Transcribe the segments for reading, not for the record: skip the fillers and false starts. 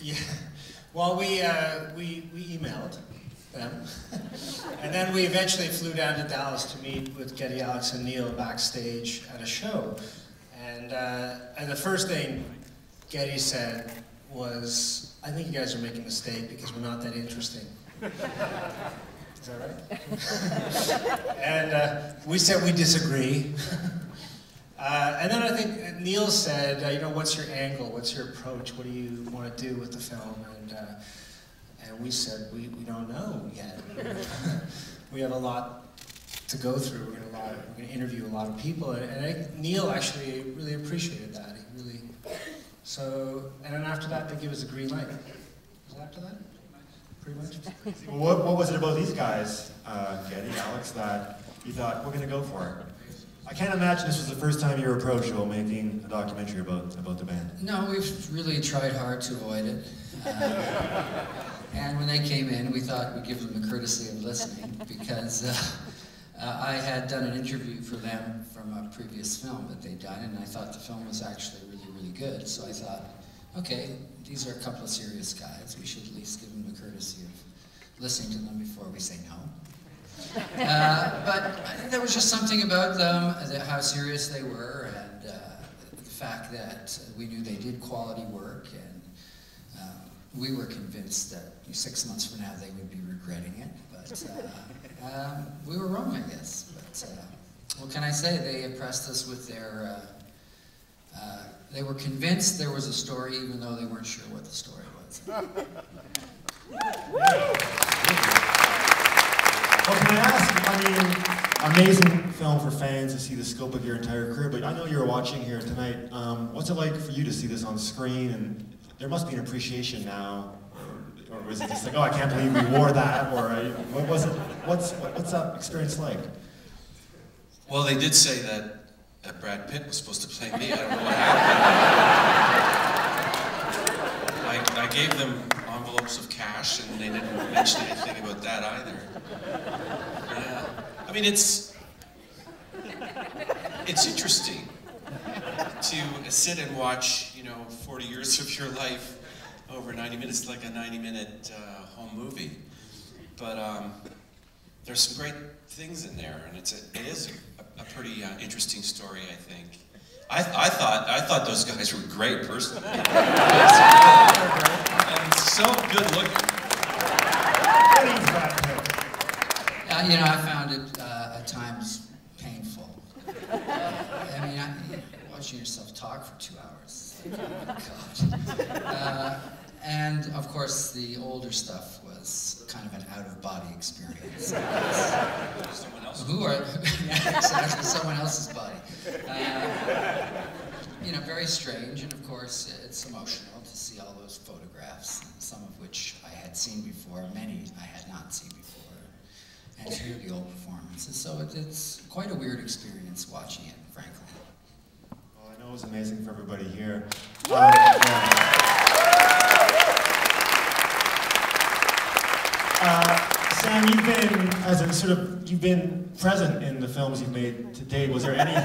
Yeah. Well, we emailed them, and then we eventually flew down to Dallas to meet with Geddy, Alex, and Neil backstage at a show. And the first thing Geddy said was, "I think you guys are making a mistake because we're not that interesting." Is that right? And we said we disagree. And then I think Neil said, you know, what's your angle? What's your approach? What do you want to do with the film? And we said, we don't know yet. We have a lot to go through. We're going to interview a lot of people. And I think Neil actually really appreciated that. He really, so, and then after that, they give us a green light. Was it after that? Pretty much. What was it about these guys, Geddy, Alex, that you thought, we're going to go for it? I can't imagine this was the first time you were approached about making a documentary about the band. No, we've really tried hard to avoid it. And when they came in, we thought we'd give them the courtesy of listening, because I had done an interview for them from a previous film that they'd done, and I thought the film was actually really, really good. So I thought, okay, these are a couple of serious guys. We should at least give them the courtesy of listening to them before we say no. But I think there was just something about them, how serious they were, and the fact that we knew they did quality work, and we were convinced that 6 months from now they would be regretting it. But we were wrong, I guess. But what can I say? They impressed us with their... they were convinced there was a story, even though they weren't sure what the story was. Well, can I ask, I mean, amazing film for fans to see the scope of your entire career, but I know you're watching here tonight. What's it like for you to see this on screen? And there must be an appreciation now, or was it just like, oh, I can't believe we wore that, or what was it? What's that experience like? Well, they did say that Brad Pitt was supposed to play me. I don't know what happened. I gave them envelopes of cash, and they didn't mention anything about that either. Yeah, I mean, it's interesting to sit and watch, 40 years of your life over 90 minutes, like a 90-minute home movie. But there's some great things in there, and it is a pretty interesting story, I think. I thought those guys were great personally. And so good looking. I found it at times painful. I mean, watching yourself talk for 2 hours. Oh my God. And of course, the older stuff was kind of an out-of-body experience. Someone else. Yeah, exactly, someone else's body. Very strange, and of course, it's emotional to see all those photographs, some of which I had seen before, many I had not seen before, and to hear the old performances. So it's quite a weird experience watching it, frankly. Well, I know it was amazing for everybody here. Sam, you've been present in the films you've made to date. Was there any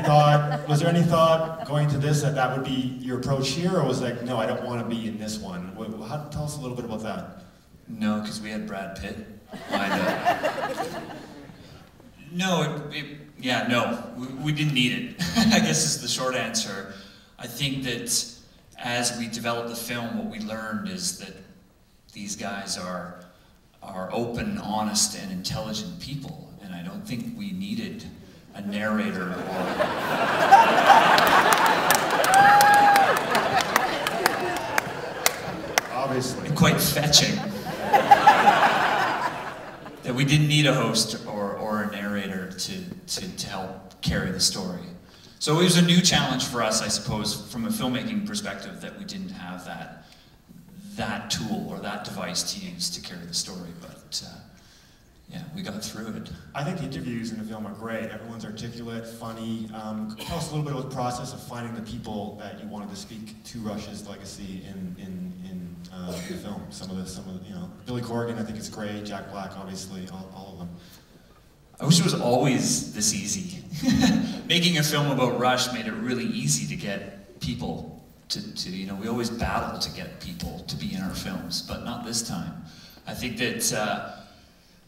thought going to this that would be your approach here, or was it like, no, I don't want to be in this one? Tell us a little bit about that. No, because we had Brad Pitt lined up. No, we didn't need it. I guess is the short answer. I think that as we developed the film, what we learned is that these guys are open, honest, and intelligent people, and I don't think we needed a narrator or... Obviously. Quite fetching. That we didn't need a host or a narrator to help carry the story. So it was a new challenge for us, I suppose, from a filmmaking perspective, that we didn't have that tool or that device to use to carry the story, but yeah, we got through it. I think the interviews in the film are great. Everyone's articulate, funny. Tell us a little bit about the process of finding the people that you wanted to speak to Rush's legacy in the film. Some of the, Billy Corgan, I think it's great. Jack Black, obviously, all of them. I wish it was always this easy. Making a film about Rush made it really easy to get people you know, we always battle to get people to be in our films, but not this time. I think that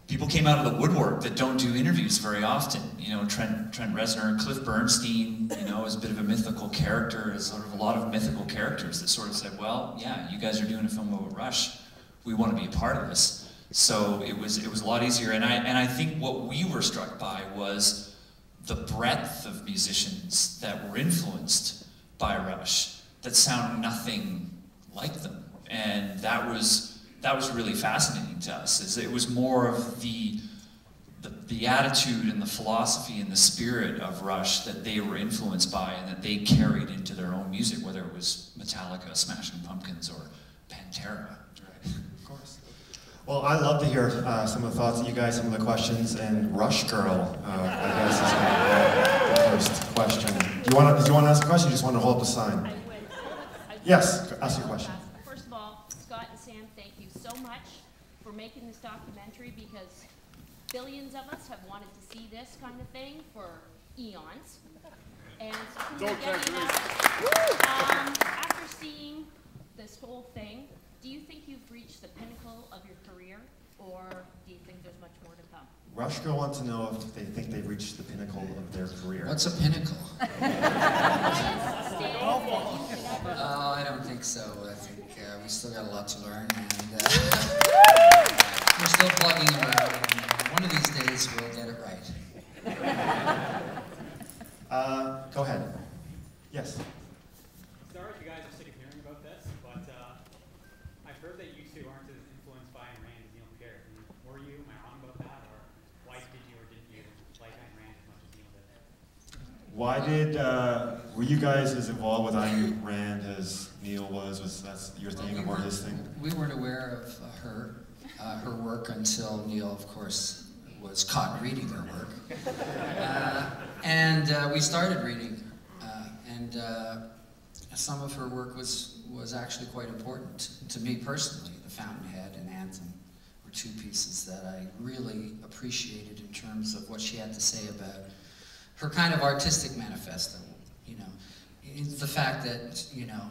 people came out of the woodwork that don't do interviews very often. You know, Trent Reznor, Cliff Bernstein, you know, is a bit of a mythical character, is sort of a lot of mythical characters that sort of said, well, yeah, you guys are doing a film about Rush. We want to be a part of this. So it was a lot easier. And I think what we were struck by was the breadth of musicians that were influenced by Rush that sound nothing like them. And that was really fascinating to us. Is it was more of the attitude and the philosophy and the spirit of Rush that they were influenced by and that they carried into their own music, whether it was Metallica, Smashing Pumpkins, or Pantera. Right. Of course. Well, I'd love to hear some of the thoughts of you guys, some of the questions, and Rush Girl, I guess, is going to be the first question. Do you want to ask a question, or you just want to hold up a sign? I would. Yes, ask your question. First of all, Scott and Sam, thank you so much for making this documentary, because billions of us have wanted to see this kind of thing for eons. And so after seeing this whole thing, do you think you've reached the pinnacle of your career, or do you think there's much more to come? Rush Girl wants to know if they think they've reached the pinnacle of their career. What's a pinnacle? Oh, I don't think so. I think we still got a lot to learn, and we're still plugging around. One of these days, we'll get it right. Go ahead. Yes. Sorry if you guys are sick of hearing about this, but I've heard that you two aren't as influenced by Ayn Rand as Neil Peart. Were you? Am I wrong about that? Or why did you or didn't you like Ayn Rand as much as Neil did? Why did, were you guys as involved with Ayn Rand as Neil was? Was that your thing or his thing? We weren't aware of her work until Neil, of course, was caught reading her work. And we started reading, and some of her work was actually quite important to me personally. The Fountainhead and Anthem were two pieces that I really appreciated in terms of what she had to say about her kind of artistic manifesto. You know, the fact that, you know,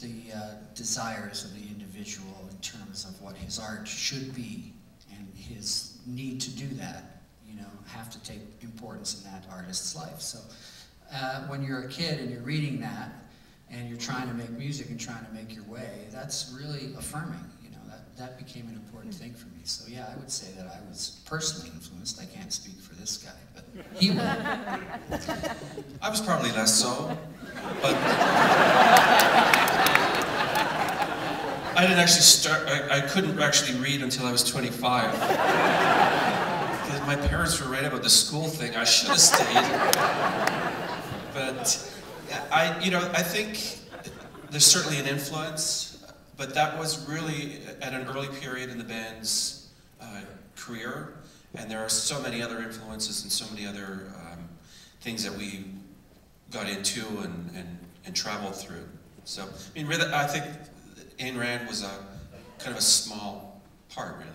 the desires of the individual in terms of what his art should be and his need to do that, you know, have to take importance in that artist's life. So when you're a kid and you're reading that and you're trying to make music and trying to make your way, that's really affirming. You know, that became an important thing for me. So yeah, I would say that I was personally influenced. I can't speak for this guy, but he will. I was probably less so, but I didn't actually start, I couldn't actually read until I was 25. Because my parents were right about the school thing. I should have stayed. But I think there's certainly an influence, but that was really at an early period in the band's career. And there are so many other influences and so many other things that we got into and traveled through. So, I mean, really, I think Ayn Rand was a kind of a small part, really.